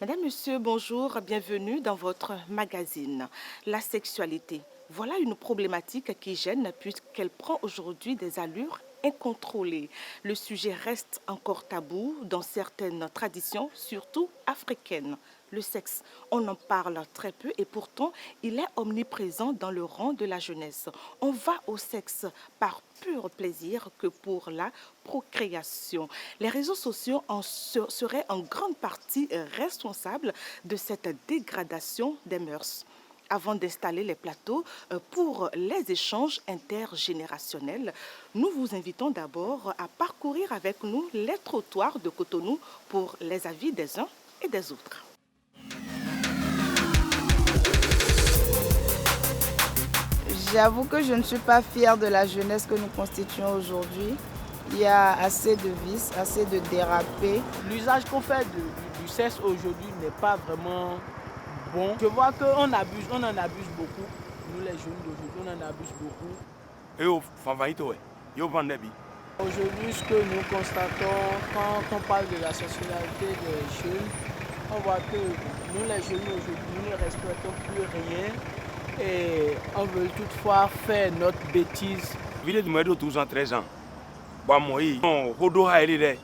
Madame, Monsieur, bonjour, bienvenue dans votre magazine. La sexualité, voilà une problématique qui gêne puisqu'elle prend aujourd'hui des allures incontrôlées. Le sujet reste encore tabou dans certaines traditions, surtout africaines. Le sexe, on en parle très peu et pourtant il est omniprésent dans le rang de la jeunesse. On va au sexe par pur plaisir que pour la procréation. Les réseaux sociaux seraient en grande partie responsables de cette dégradation des mœurs. Avant d'installer les plateaux pour les échanges intergénérationnels, nous vous invitons d'abord à parcourir avec nous les trottoirs de Cotonou pour les avis des uns et des autres. J'avoue que je ne suis pas fière de la jeunesse que nous constituons aujourd'hui. Il y a assez de vices, assez de dérapés. L'usage qu'on fait du sexe aujourd'hui n'est pas vraiment bon. Je vois qu'on on en abuse beaucoup. Nous les jeunes d'aujourd'hui, on en abuse beaucoup. Aujourd'hui, ce que nous constatons quand on parle de la sexualité des jeunes, on voit que nous les jeunes aujourd'hui, nous ne respectons plus rien et on veut toutefois faire notre bêtise. Vile du medo 12 ans, 13 ans. Bah moi, rodo ha ele de.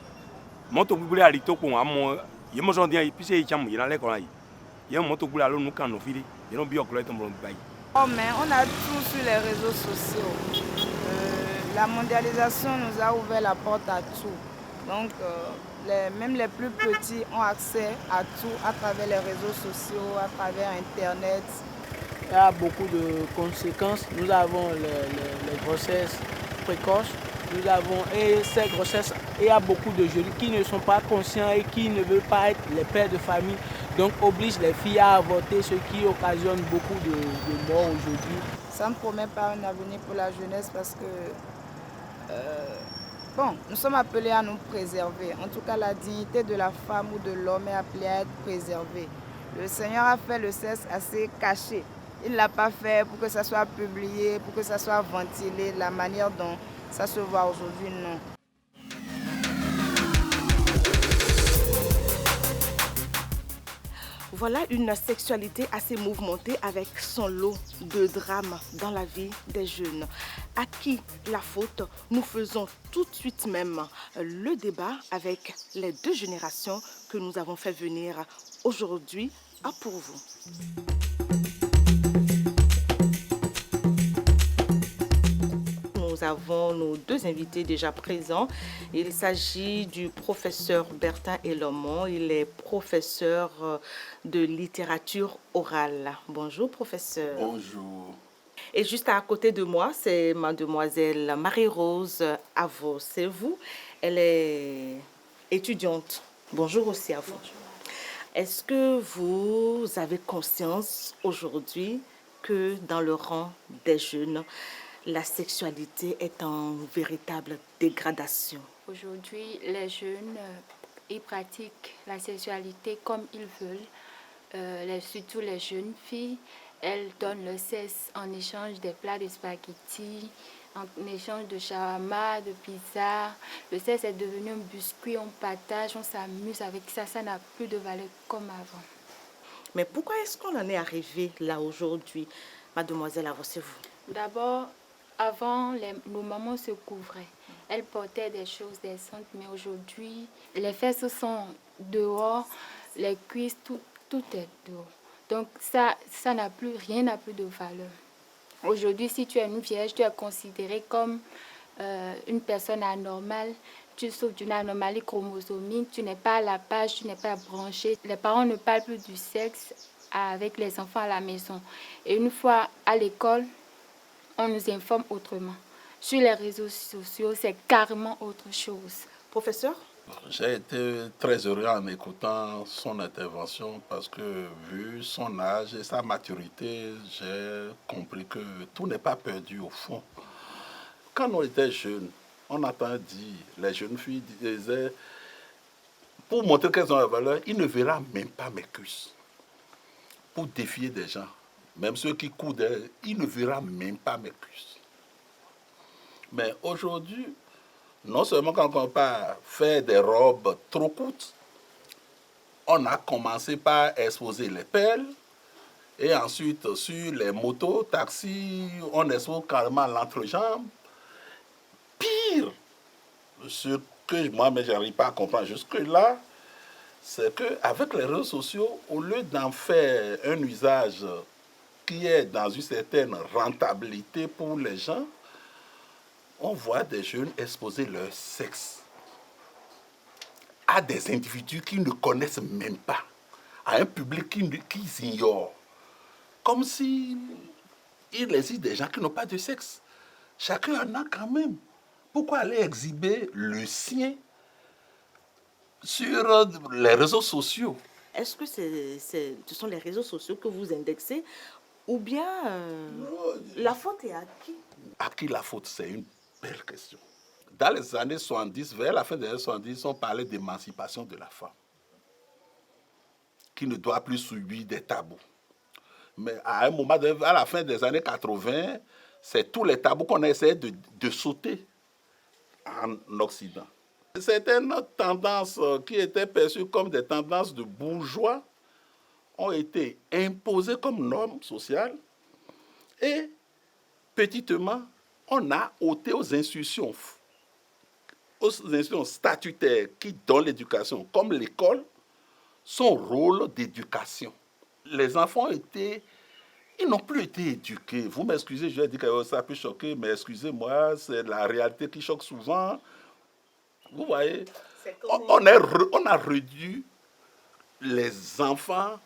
Moto bubule ali toko amo, yemo son dia pise icham yina le kola yi. Yemo moto bubule alo nuka no fili, yeno bi okolo tombo bai. Oh, mais on a tout sur les réseaux sociaux. La mondialisation nous a ouvert la porte à tout. Donc, même les plus petits ont accès à tout à travers les réseaux sociaux, à travers Internet. Il y a beaucoup de conséquences. Nous avons les grossesses précoces. Nous avons et ces grossesses, il y a beaucoup de jeunes qui ne sont pas conscients et qui ne veulent pas être les pères de famille. Donc oblige les filles à avorter, ce qui occasionne beaucoup de morts aujourd'hui. Ça ne promet pas un avenir pour la jeunesse parce que bon, nous sommes appelés à nous préserver. En tout cas, la dignité de la femme ou de l'homme est appelée à être préservée. Le Seigneur a fait le sexe assez caché. Il ne l'a pas fait pour que ça soit publié, pour que ça soit ventilé, la manière dont ça se voit aujourd'hui, non. Voilà une sexualité assez mouvementée avec son lot de drames dans la vie des jeunes. À qui la faute? Nous faisons tout de suite même le débat avec les deux générations que nous avons fait venir aujourd'hui à pour vous. Nous avons nos deux invités déjà présents. Il s'agit du professeur Bertin Elomon. Il est professeur de littérature orale. Bonjour, professeur. Bonjour. Et juste à côté de moi, c'est mademoiselle Marie-Rose Avos. C'est vous. Elle est étudiante. Bonjour aussi à vous. Bonjour. Est-ce que vous avez conscience aujourd'hui que dans le rang des jeunes, la sexualité est en véritable dégradation? Aujourd'hui, les jeunes, ils pratiquent la sexualité comme ils veulent. Surtout les jeunes filles, elles donnent le sexe en échange des plats de spaghettis, en échange de shawarma, de pizza. Le sexe est devenu un biscuit, on partage, on s'amuse avec ça. Ça n'a plus de valeur comme avant. Mais pourquoi est-ce qu'on en est arrivé là aujourd'hui, mademoiselle Avos, c'est vous? D'abord, avant, nos mamans se couvraient. Elles portaient des choses décentes, mais aujourd'hui, les fesses sont dehors, les cuisses, tout est dehors. Donc ça n'a plus, rien n'a plus de valeur. Aujourd'hui, si tu es une vierge, tu es considérée comme une personne anormale. Tu souffres d'une anomalie chromosomique, tu n'es pas à la page, tu n'es pas branché. Les parents ne parlent plus du sexe avec les enfants à la maison. Et une fois à l'école, on nous informe autrement. Sur les réseaux sociaux, c'est carrément autre chose. Professeur? J'ai été très heureux en écoutant son intervention parce que, vu son âge et sa maturité, j'ai compris que tout n'est pas perdu au fond. Quand on était jeunes, on entend dire, les jeunes filles disaient, pour montrer qu'elles ont la valeur, il ne verra même pas mes cuisses. Pour défier des gens, même ceux qui coudent, il ne verra même pas mes cuisses. Mais aujourd'hui, non seulement quand on part faire des robes trop courtes, On a commencé par exposer les pelles. Et ensuite, sur les motos, taxis, on expose carrément l'entrejambe. Pire, ce que moi-même, je n'arrive pas à comprendre jusque-là, c'est qu'avec les réseaux sociaux, au lieu d'en faire un usage qui est dans une certaine rentabilité pour les gens, on voit des jeunes exposer leur sexe à des individus qui ne connaissent même pas, à un public qu'ils ignorent. Comme si il existe des gens qui n'ont pas de sexe. Chacun en a quand même. Pourquoi aller exhiber le sien sur les réseaux sociaux? Est-ce que ce sont les réseaux sociaux que vous indexez ou bien la faute est à qui? À qui la faute? C'est une belle question. Dans les années 70, vers la fin des années 70, on parlait d'émancipation de la femme, qui ne doit plus subir des tabous. Mais à un moment, à la fin des années 80, c'est tous les tabous qu'on a essayé de sauter en Occident. Certaines tendances qui étaient perçues comme des tendances de bourgeois ont été imposées comme normes sociales et petitement, on a ôté aux institutions statutaires qui donnent l'éducation, comme l'école, son rôle d'éducation. Les enfants ils n'ont plus été éduqués. Vous m'excusez, je vais dire que ça peut choquer, mais excusez-moi, c'est la réalité qui choque souvent. Vous voyez, on a réduit les enfants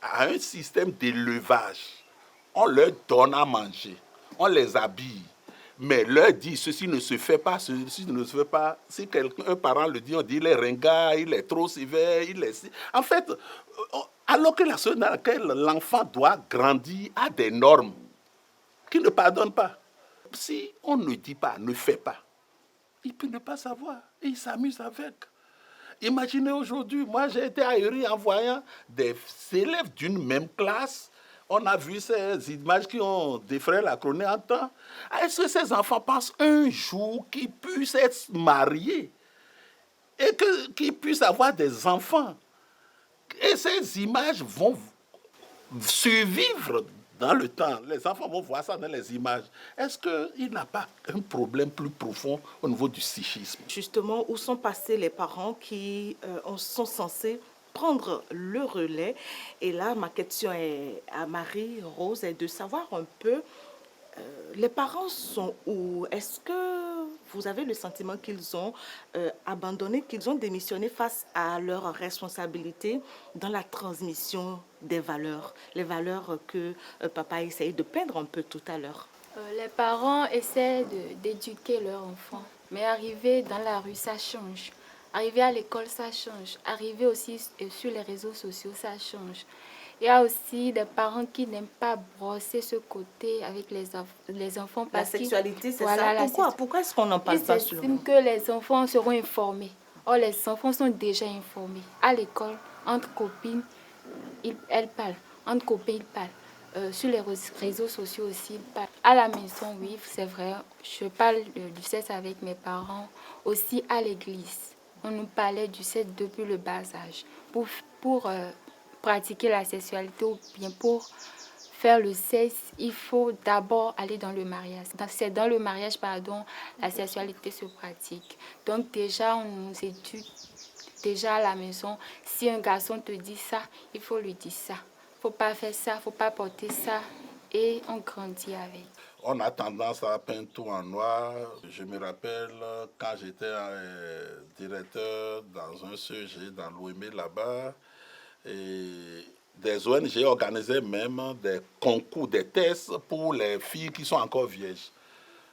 à un système d'élevage. On leur donne à manger, on les habille, mais leur dit ceci ne se fait pas, ceci ne se fait pas. Si un parent le dit, on dit il est ringard, il est trop sévère, il est... En fait, alors que la société dans laquelle l'enfant doit grandir a des normes qui ne pardonnent pas. Si on ne dit pas, ne fait pas, il peut ne pas savoir et il s'amuse avec. Imaginez aujourd'hui, moi j'ai été ahuri en voyant des élèves d'une même classe. On a vu ces images qui ont défrayé la chronique en temps. Est-ce que ces enfants pensent un jour qu'ils puissent être mariés et qu'ils puissent avoir des enfants? Et ces images vont survivre dans le temps. Les enfants vont voir ça dans les images. Est-ce qu'il n'a pas un problème plus profond au niveau du psychisme? Justement, où sont passés les parents qui sont censés prendre le relais? Et là, ma question est à Marie-Rose, est de savoir un peu, les parents sont où? Est-ce que vous avez le sentiment qu'ils ont abandonné, qu'ils ont démissionné face à leurs responsabilités dans la transmission des valeurs, les valeurs que papa essayait de peindre un peu tout à l'heure? Les parents essaient d'éduquer leurs enfants, mais arriver dans la rue, ça change. Arriver à l'école, ça change. Arriver aussi sur les réseaux sociaux, ça change. Il y a aussi des parents qui n'aiment pas brosser ce côté avec les enfants. Parce la sexualité, c'est voilà, ça. Pourquoi est-ce qu'on n'en parle pas sur le Ils estiment que les enfants seront informés. Or, les enfants sont déjà informés. À l'école, entre copines, elles parlent. Entre copains, ils parlent. Sur les réseaux sociaux aussi, ils parlent. À la maison, oui, c'est vrai. Je parle du sexe avec mes parents. Aussi à l'église. On nous parlait du sexe depuis le bas âge. Pour pratiquer la sexualité ou bien pour faire le sexe, il faut d'abord aller dans le mariage. C'est dans le mariage, la sexualité se pratique. Donc déjà, on nous éduque déjà à la maison. Si un garçon te dit ça, il faut lui dire ça. Il ne faut pas faire ça, il ne faut pas porter ça. Et on grandit avec. On a tendance à peindre tout en noir. Je me rappelle quand j'étais directeur dans un CEG dans l'OME là-bas, et des ONG organisaient même des concours, des tests pour les filles qui sont encore vierges.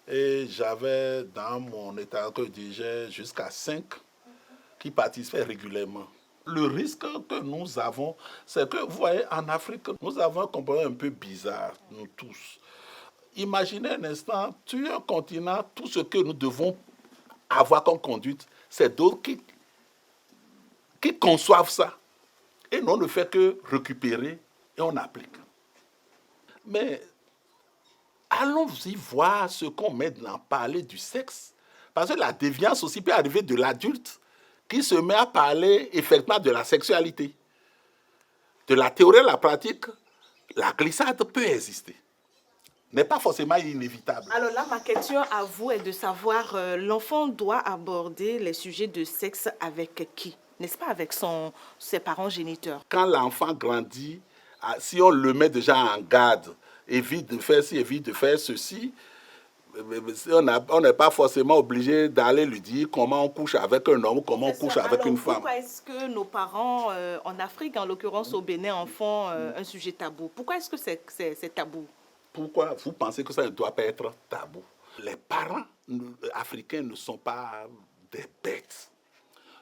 Et j'avais dans mon état que je dirigeais jusqu'à 5 qui participaient régulièrement. Le risque que nous avons, c'est que, vous voyez, en Afrique, nous avons un comportement un peu bizarre, nous tous. Imaginez un instant, tu es un continent, tout ce que nous devons avoir comme conduite, c'est d'autres qui conçoivent ça. Et nous, on ne fait que récupérer et on applique. Mais allons-y voir ce qu'on met dans parler du sexe. Parce que la déviance aussi peut arriver de l'adulte qui se met à parler effectivement de la sexualité. de la théorie à la pratique, la glissade peut exister. N'est pas forcément inévitable. Alors là, ma question à vous est de savoir, l'enfant doit aborder les sujets de sexe avec qui? N'est-ce pas avec ses parents géniteurs? Quand l'enfant grandit, si on le met déjà en garde, évite de faire ci, évite de faire ceci, on n'est pas forcément obligé d'aller lui dire comment on couche avec un homme, comment on couche avec une femme. Pourquoi est-ce que nos parents, en Afrique, en l'occurrence au Bénin, en font un sujet tabou? Pourquoi est-ce que c'est tabou? Pourquoi vous pensez que ça ne doit pas être tabou? Les parents africains ne sont pas des bêtes.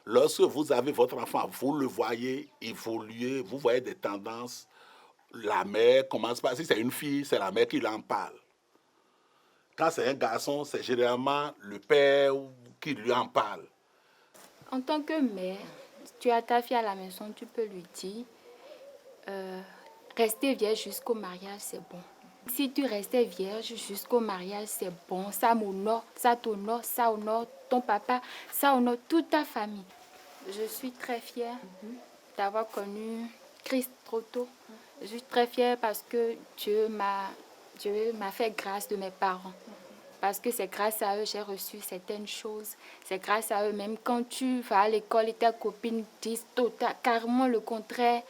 Lorsque vous avez votre enfant, vous le voyez évoluer, vous voyez des tendances. La mère commence par... Si c'est une fille, c'est la mère qui en parle. Quand c'est un garçon, c'est généralement le père qui lui en parle. En tant que mère, tu as ta fille à la maison, tu peux lui dire rester vierge jusqu'au mariage, c'est bon. Si tu restais vierge jusqu'au mariage, c'est bon. Ça m'honore, ça t'honore, ça honore ton papa, ça honore toute ta famille. Je suis très fière d'avoir connu Christ trop tôt. Je suis très fière parce que Dieu m'a fait grâce de mes parents. Parce que c'est grâce à eux que j'ai reçu certaines choses. C'est grâce à eux, même quand tu vas à l'école et tes copines disent carrément le contraire,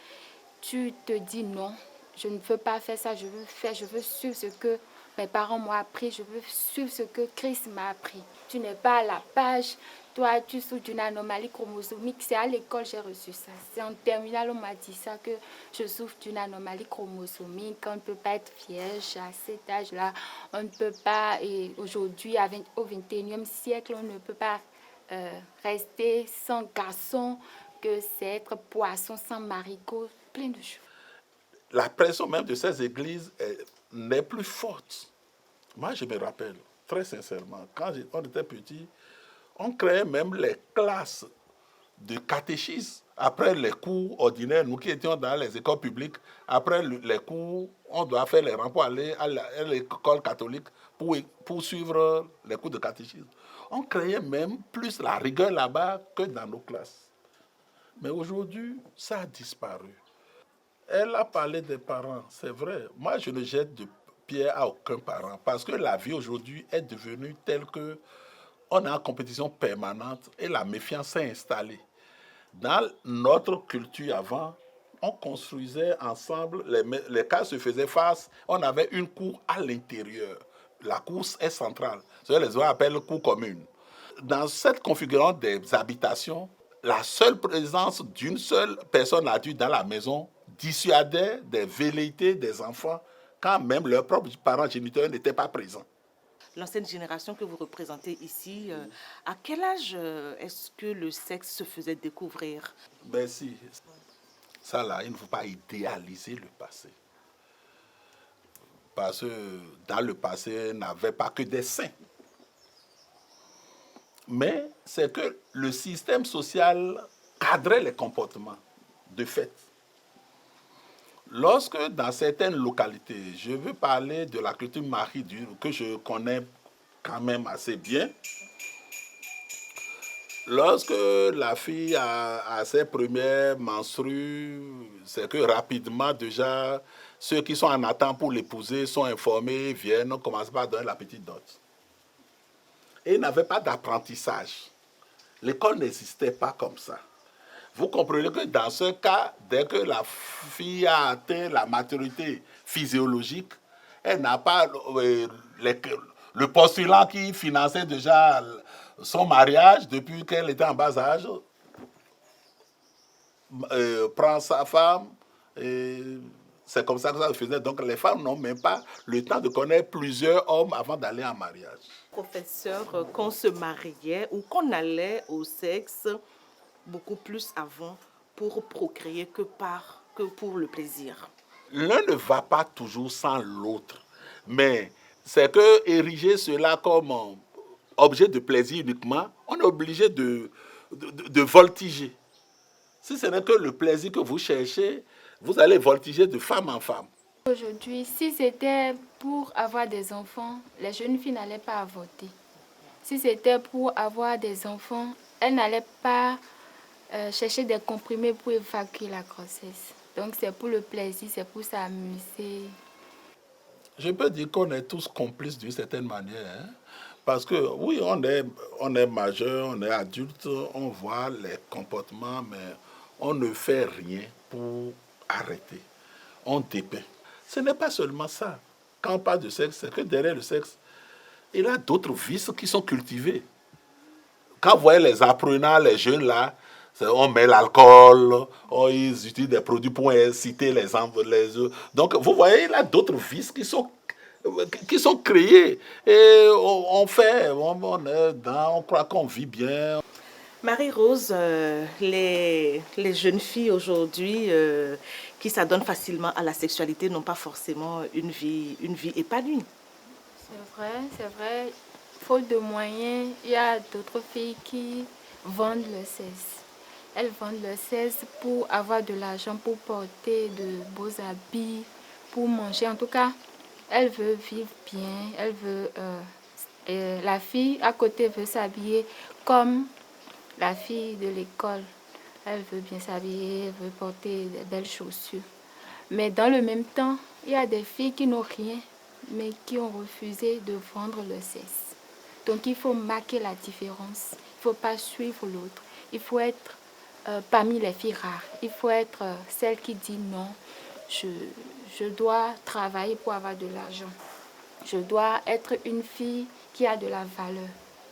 tu te dis non. Je ne veux pas faire ça, je veux suivre ce que mes parents m'ont appris, je veux suivre ce que Christ m'a appris. Tu n'es pas à la page, toi tu souffres d'une anomalie chromosomique, c'est à l'école que j'ai reçu ça. C'est en terminale on m'a dit ça, que je souffre d'une anomalie chromosomique, on ne peut pas être vierge à cet âge-là, on ne peut pas, et aujourd'hui au 21e siècle, on ne peut pas rester sans garçon, que c'est être poisson sans maricot, plein de choses. La pression même de ces églises n'est plus forte. Moi, je me rappelle, très sincèrement, quand on était petit, on créait même les classes de catéchisme. Après les cours ordinaires, nous qui étions dans les écoles publiques, après les cours, on doit faire les rangs pour aller à l'école catholique pour suivre les cours de catéchisme. On créait même plus la rigueur là-bas que dans nos classes. Mais aujourd'hui, ça a disparu. Elle a parlé des parents, c'est vrai. Moi, je ne jette de pierre à aucun parent parce que la vie aujourd'hui est devenue telle que on est en compétition permanente et la méfiance s'est installée. Dans notre culture avant, on construisait ensemble, les cas se faisaient face, on avait une cour à l'intérieur. La cour est centrale, ce que les gens appellent cour commune. Dans cette configuration des habitations, la seule présence d'une seule personne adulte dans la maison dissuadait des velléités des enfants quand même leurs propres parents géniteurs n'étaient pas présents. L'ancienne génération que vous représentez ici, à quel âge est-ce que le sexe se faisait découvrir? Ben si, ça là, il ne faut pas idéaliser le passé. Parce que dans le passé, il n'y avait pas que des saints. Mais c'est que le système social cadrait les comportements, de fait. Lorsque dans certaines localités, je veux parler de la culture Marie-Dure, que je connais quand même assez bien, lorsque la fille a ses premières menstrues, c'est que rapidement déjà, ceux qui sont en attente pour l'épouser sont informés, viennent, on commence par donner la petite dot. Et il n'avait pas d'apprentissage. L'école n'existait pas comme ça. Vous comprenez que dans ce cas, dès que la fille a atteint la maturité physiologique, elle n'a pas le postulant qui finançait déjà son mariage depuis qu'elle était en bas âge, prend sa femme, et c'est comme ça que ça se faisait. Donc les femmes n'ont même pas le temps de connaître plusieurs hommes avant d'aller en mariage. Professeur, qu'on se mariait ou qu'on allait au sexe beaucoup plus avant pour procréer que pour le plaisir. L'un ne va pas toujours sans l'autre, mais c'est que ériger cela comme objet de plaisir uniquement, on est obligé de voltiger. Si ce n'est que le plaisir que vous cherchez, vous allez voltiger de femme en femme. Aujourd'hui, si c'était pour avoir des enfants, les jeunes filles n'allaient pas avorter. Si c'était pour avoir des enfants, elles n'allaient pas chercher des comprimés pour évacuer la grossesse. Donc c'est pour le plaisir, c'est pour s'amuser. Je peux dire qu'on est tous complices d'une certaine manière. Hein. Parce que oui, on est majeur, on est adulte, on voit les comportements, mais on ne fait rien pour arrêter. On dépeint. Ce n'est pas seulement ça. Quand on parle de sexe, c'est que derrière le sexe, il y a d'autres vices qui sont cultivés. Quand vous voyez les apprenants, les jeunes là, on met l'alcool, ils utilisent des produits pour inciter les enfants. Donc vous voyez, il y a d'autres vices qui sont créés. Et on fait, on est dedans, on croit qu'on vit bien. Marie-Rose, les jeunes filles aujourd'hui qui s'adonnent facilement à la sexualité n'ont pas forcément une vie épanouie. C'est vrai. Faute de moyens, il y a d'autres filles qui vendent le sexe. Elles vendent le sexe pour avoir de l'argent, pour porter de beaux habits, pour manger. En tout cas, elle veut vivre bien. Elle veut, la fille à côté veut s'habiller comme la fille de l'école. Elle veut bien s'habiller, elle veut porter de belles chaussures. Mais dans le même temps, il y a des filles qui n'ont rien, mais qui ont refusé de vendre le sexe. Donc il faut marquer la différence. Il ne faut pas suivre l'autre. Il faut être parmi les filles rares. Il faut être celle qui dit non, je dois travailler pour avoir de l'argent. Je dois être une fille qui a de la valeur,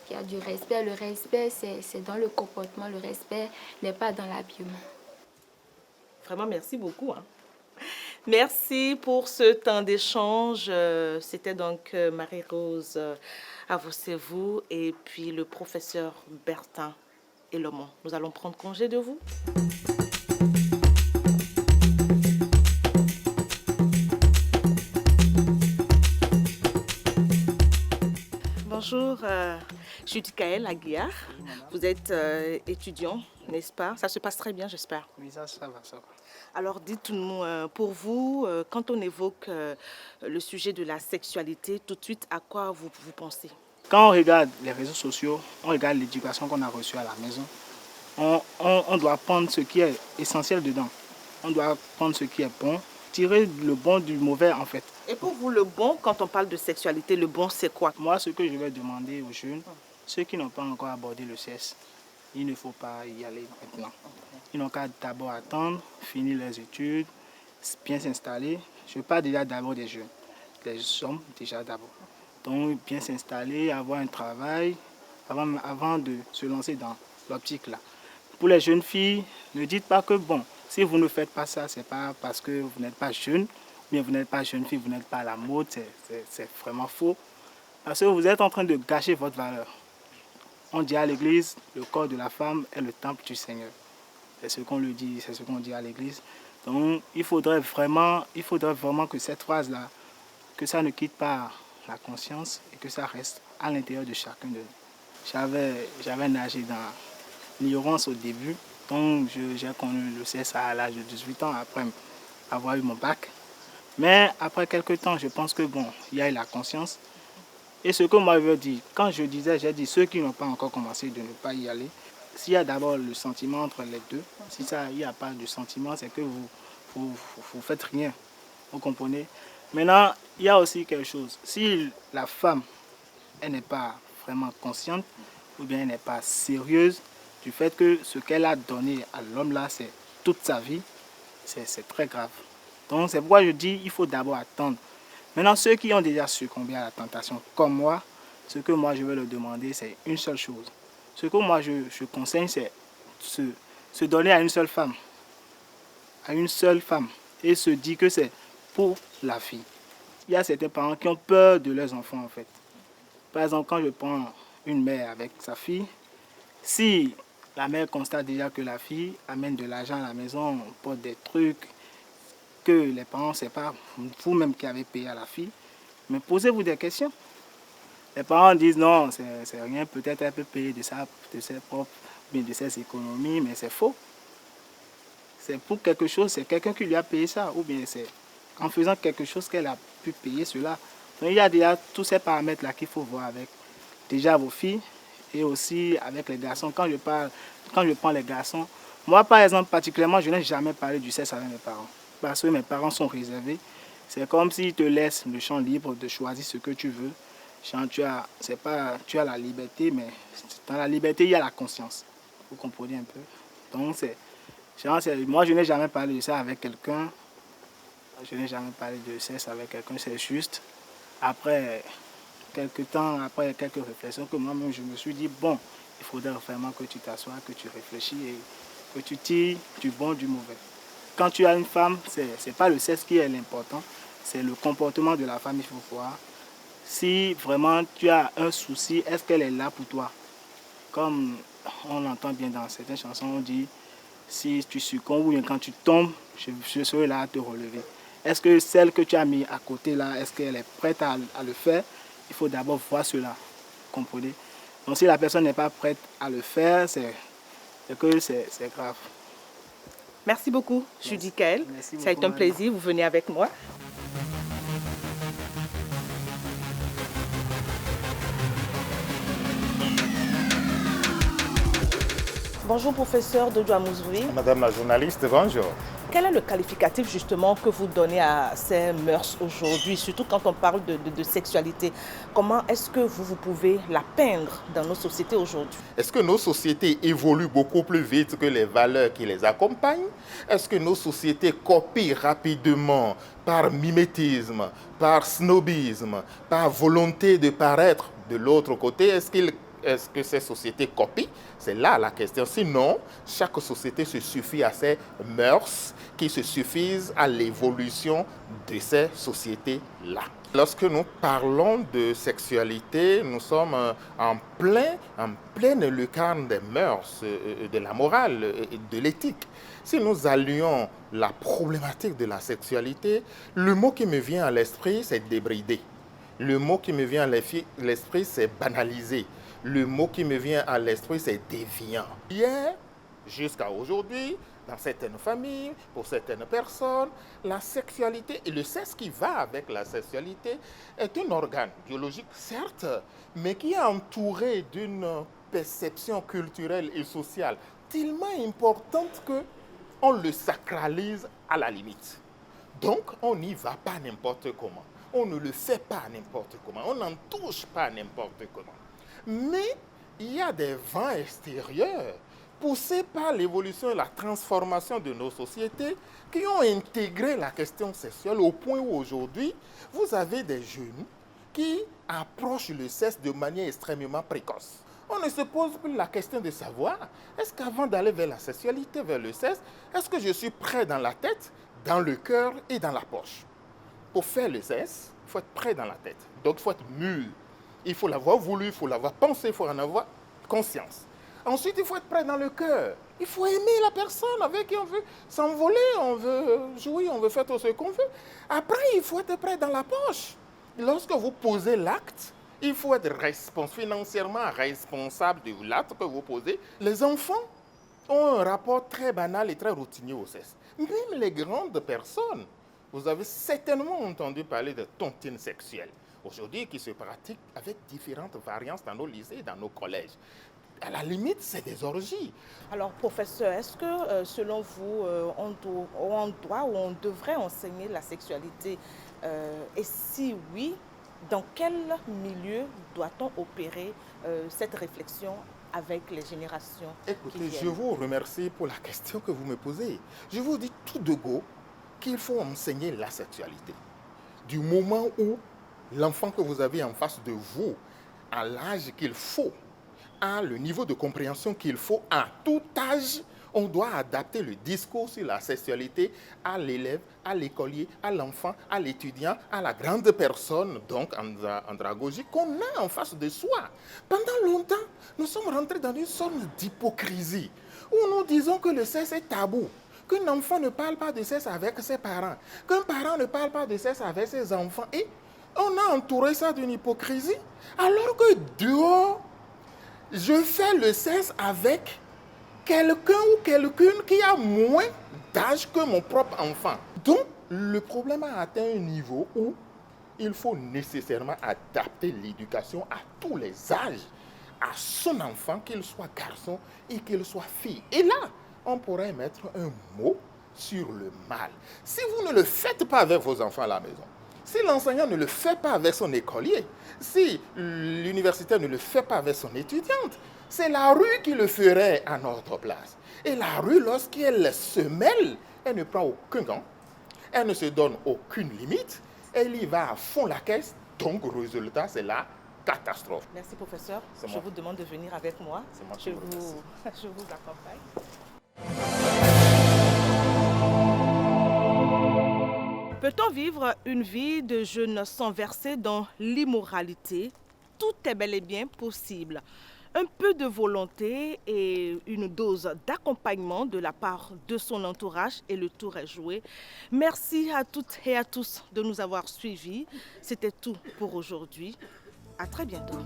qui a du respect. Le respect, c'est dans le comportement. Le respect n'est pas dans l'habillement. Vraiment, merci beaucoup. Hein. Merci pour ce temps d'échange. C'était donc Marie-Rose Avosevou et puis le professeur Bertin Elomon. Nous allons prendre congé de vous. Bonjour, je suis Dikaël Aguiar. Vous êtes étudiant, n'est-ce pas? Ça se passe très bien, j'espère. Oui, ça va, ça va. Alors dites-nous, pour vous, quand on évoque le sujet de la sexualité, tout de suite, à quoi vous pensez? Quand on regarde les réseaux sociaux, on regarde l'éducation qu'on a reçue à la maison, on doit prendre ce qui est essentiel dedans. On doit prendre ce qui est bon, tirer le bon du mauvais en fait. Et pour vous, le bon, quand on parle de sexualité, le bon, c'est quoi? Moi, ce que je vais demander aux jeunes, ceux qui n'ont pas encore abordé le sexe, il ne faut pas y aller maintenant. Ils n'ont qu'à d'abord attendre, finir leurs études, bien s'installer. Je parle déjà d'abord des jeunes, des hommes déjà d'abord. Donc bien s'installer, avoir un travail avant de se lancer dans l'optique là. Pour les jeunes filles, ne dites pas que bon, si vous ne faites pas ça, c'est pas parce que vous n'êtes pas jeune, mais vous n'êtes pas jeune fille, vous n'êtes pas à la mode, c'est vraiment faux. Parce que vous êtes en train de gâcher votre valeur. On dit à l'église, le corps de la femme est le temple du Seigneur. C'est ce qu'on le dit, c'est ce qu'on dit à l'église. Donc il faudrait vraiment que cette phrase-là, que ça ne quitte pas la conscience et que ça reste à l'intérieur de chacun de nous. J'avais nagé dans l'ignorance au début, donc j'ai connu le sexe à l'âge de 18 ans après avoir eu mon bac. Mais après quelques temps, je pense que bon, il y a eu la conscience. Et ce que moi je veux dire, quand je disais, j'ai dit ceux qui n'ont pas encore commencé de ne pas y aller, s'il y a d'abord le sentiment entre les deux, si il n'y a pas de sentiment, c'est que vous faites rien, vous comprenez? Maintenant, il y a aussi quelque chose. Si la femme, elle n'est pas vraiment consciente, ou bien elle n'est pas sérieuse du fait que ce qu'elle a donné à l'homme là, c'est toute sa vie, c'est très grave. Donc c'est pourquoi je dis il faut d'abord attendre. Maintenant, ceux qui ont déjà succombé à la tentation, comme moi, ce que moi je vais leur demander, c'est une seule chose. Ce que moi je conseille, c'est se donner à une seule femme. À une seule femme. Et se dire que c'est pour la fille. Il y a certains parents qui ont peur de leurs enfants en fait. Par exemple, quand je prends une mère avec sa fille, si la mère constate déjà que la fille amène de l'argent à la maison, porte des trucs que les parents, c'est pas vous-même qui avez payé à la fille, mais posez-vous des questions. Les parents disent non, c'est rien, peut-être elle peut payer de ses propres, bien de ses économies, mais c'est faux. C'est pour quelque chose, c'est quelqu'un qui lui a payé ça, ou bien c'est en faisant quelque chose qu'elle a pu payer cela. Donc il y a déjà tous ces paramètres-là qu'il faut voir avec déjà vos filles et aussi avec les garçons. Quand je prends les garçons, Moi, par exemple, particulièrement, je n'ai jamais parlé du sexe avec mes parents. Parce que mes parents sont réservés. C'est comme s'ils te laissent le champ libre de choisir ce que tu veux. Tu as la liberté, mais dans la liberté, il y a la conscience. Vous comprenez un peu? Donc, moi, je n'ai jamais parlé de ça avec quelqu'un. Je n'ai jamais parlé de sexe avec quelqu'un. C'est juste, après quelques temps, après quelques réflexions, que moi-même, je me suis dit, bon, il faudrait vraiment que tu t'assoies, que tu réfléchis et que tu tires du bon, du mauvais. Quand tu as une femme, ce n'est pas le sexe qui est l'important, c'est le comportement de la femme, il faut voir. Si vraiment tu as un souci, est-ce qu'elle est là pour toi? Comme on l'entend bien dans certaines chansons, on dit, si tu succombes ou bien quand tu tombes, je serai là à te relever. Est-ce que celle que tu as mis à côté là, est-ce qu'elle est prête à le faire? Il faut d'abord voir cela, comprenez? Donc si la personne n'est pas prête à le faire, c'est que c'est grave. Merci beaucoup, Judy Kael. Merci Ça a été un beaucoup, plaisir, vous venez avec moi. Bonjour, professeur Dodo Amouzoui. Madame la journaliste, bonjour. Quel est le qualificatif justement que vous donnez à ces mœurs aujourd'hui, surtout quand on parle de sexualité? Comment est-ce que vous pouvez la peindre dans nos sociétés aujourd'hui? Est-ce que nos sociétés évoluent beaucoup plus vite que les valeurs qui les accompagnent? Est-ce que nos sociétés copient rapidement par mimétisme, par snobisme, par volonté de paraître de l'autre côté? Est-ce que ces sociétés copient? C'est là la question. Sinon, chaque société se suffit à ses mœurs qui se suffisent à l'évolution de ces sociétés-là. Lorsque nous parlons de sexualité, nous sommes en pleine lucarne des mœurs, de la morale et de l'éthique. Si nous allions la problématique de la sexualité, le mot qui me vient à l'esprit, c'est débridé. Le mot qui me vient à l'esprit, c'est banalisé. Le mot qui me vient à l'esprit, c'est déviant. Hier, jusqu'à aujourd'hui, dans certaines familles, pour certaines personnes, la sexualité et le sexe qui va avec la sexualité est un organe biologique, certes, mais qui est entouré d'une perception culturelle et sociale tellement importante qu'on le sacralise à la limite. Donc, on n'y va pas n'importe comment. On ne le fait pas n'importe comment. On n'en touche pas n'importe comment. Mais il y a des vents extérieurs poussés par l'évolution et la transformation de nos sociétés qui ont intégré la question sexuelle au point où aujourd'hui, vous avez des jeunes qui approchent le sexe de manière extrêmement précoce. On ne se pose plus la question de savoir, est-ce qu'avant d'aller vers la sexualité, vers le sexe, est-ce que je suis prêt dans la tête, dans le cœur et dans la poche? Pour faire le sexe, il faut être prêt dans la tête. Donc, il faut être mûr. Il faut l'avoir voulu, il faut l'avoir pensé, il faut en avoir conscience. Ensuite, il faut être prêt dans le cœur. Il faut aimer la personne avec qui on veut s'envoler, on veut jouir, on veut faire tout ce qu'on veut. Après, il faut être prêt dans la poche. Lorsque vous posez l'acte, il faut être financièrement responsable de l'acte que vous posez. Les enfants ont un rapport très banal et très routinier au sexe. Même les grandes personnes, vous avez certainement entendu parler de tontine sexuelle. Aujourd'hui, qui se pratique avec différentes variantes dans nos lycées, dans nos collèges. À la limite, c'est des orgies. Alors, professeur, est-ce que, selon vous, on doit ou on devrait enseigner la sexualité? Et si oui, dans quel milieu doit-on opérer cette réflexion avec les générations Écoutez, qui viennent? je vous remercie pour la question que vous me posez. Je vous dis tout de go qu'il faut enseigner la sexualité. Du moment où l'enfant que vous avez en face de vous, à l'âge qu'il faut, à le niveau de compréhension qu'il faut, à tout âge, on doit adapter le discours sur la sexualité à l'élève, à l'écolier, à l'enfant, à l'étudiant, à la grande personne, donc andragogique, qu'on a en face de soi. Pendant longtemps, nous sommes rentrés dans une sorte d'hypocrisie, où nous disons que le sexe est tabou, qu'un enfant ne parle pas de sexe avec ses parents, qu'un parent ne parle pas de sexe avec ses enfants, et on a entouré ça d'une hypocrisie, alors que dehors, je fais le sexe avec quelqu'un ou quelqu'une qui a moins d'âge que mon propre enfant. Donc, le problème a atteint un niveau où il faut nécessairement adapter l'éducation à tous les âges, à son enfant, qu'il soit garçon et qu'il soit fille. Et là, on pourrait mettre un mot sur le mal. Si vous ne le faites pas avec vos enfants à la maison, si l'enseignant ne le fait pas avec son écolier, si l'universitaire ne le fait pas avec son étudiante, c'est la rue qui le ferait à notre place. Et la rue, lorsqu'elle se mêle, elle ne prend aucun gant, elle ne se donne aucune limite, elle y va à fond la caisse, donc le résultat, c'est la catastrophe. Merci professeur. C'est Je moi. vous demande de venir avec moi. C'est moi qui vous remercie. Je vous accompagne. Peut-on vivre une vie de jeune sans verser dans l'immoralité? Tout est bel et bien possible. Un peu de volonté et une dose d'accompagnement de la part de son entourage et le tour est joué. Merci à toutes et à tous de nous avoir suivis. C'était tout pour aujourd'hui. À très bientôt.